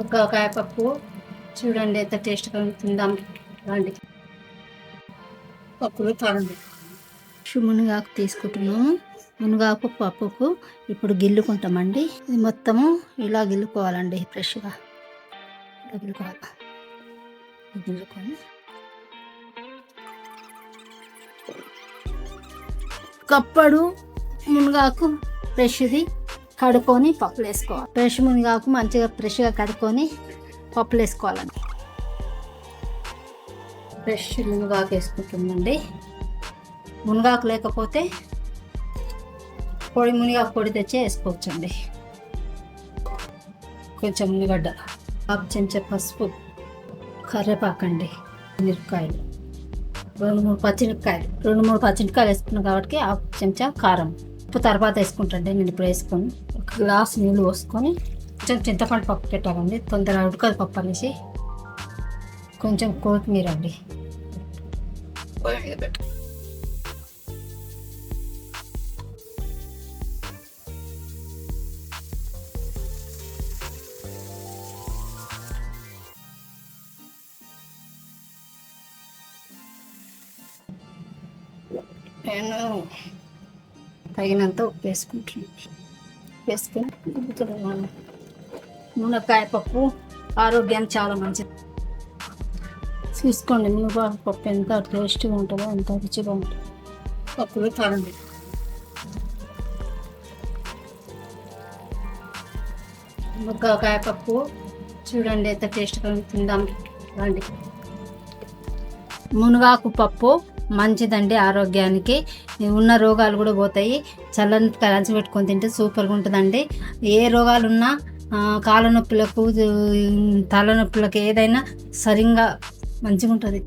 మునక్కాయ పప్పు చూడండి ఎంత టేస్ట్గా తిందాం రండి. పప్పులు తాగండి. మునగాకు తీసుకుంటున్నాము. మునగాకు పప్పుకు ఇప్పుడు గిల్లుకుంటామండి. ఇది మొత్తము ఇలా గిల్లుకోవాలండి. ఫ్రెష్గా ఇలా గిల్లుకోవాలి. గిల్లుకొని కప్పడు మునగాకు ఫ్రెష్ది కడుక్కొని పప్పులు వేసుకోవాలి. ఫ్రెష్ మునగాకు మంచిగా ఫ్రెష్గా కడుక్కొని పప్పులు వేసుకోవాలండి. ఫ్రెష్ మునగాకు వేసుకుంటుందండి. మునగాకు లేకపోతే పొడి మునగాకు పొడి తెచ్చి వేసుకోవచ్చండి. కొంచెం ఉల్లిగడ్డ, 1/2 చెంచా పసుపు, కరివేపాకండి, మిరపకాయలు, 2-3 పచ్చిమిరపకాయలు వేసుకున్నాం కాబట్టి 1/2 చెంచా కారం. ఉప్పు తర్వాత వేసుకుంటండి. నేను ఇప్పుడు వేసుకొని 1 గ్లాస్ నీళ్ళు పోసుకొని కొంచెం చింతపండు పప్పు పెట్టాలండి. తొందరగా ఉడకదు పప్పు అనేసి. కొంచెం కొత్తిమీర అండి. నేను తగినంత ఉప్పు వేసుకుని మునక్కాయ పప్పు ఆరోగ్యానికి చాలా మంచిది. చూసుకోండి మునక్కాయ పప్పు ఎంత టేస్ట్గా ఉంటుందో, ఎంత రుచిగా ఉంటుంది. పప్పులు తాగండి. మునక్కాయ పప్పు చూడండి ఎంత టేస్ట్గా తిందాం రండి. మునగాకు పప్పు మంచిదండి ఆరోగ్యానికి. ఉన్న రోగాలు కూడా పోతాయి. చల్లని కలంచి పెట్టుకొని తింటే సూపర్గా ఉంటుందండి. ఏ రోగాలు ఉన్నా, కాళ్ళ నొప్పులకు, తలనొప్పులకు ఏదైనా సరిగ్గా మంచిగా ఉంటుంది.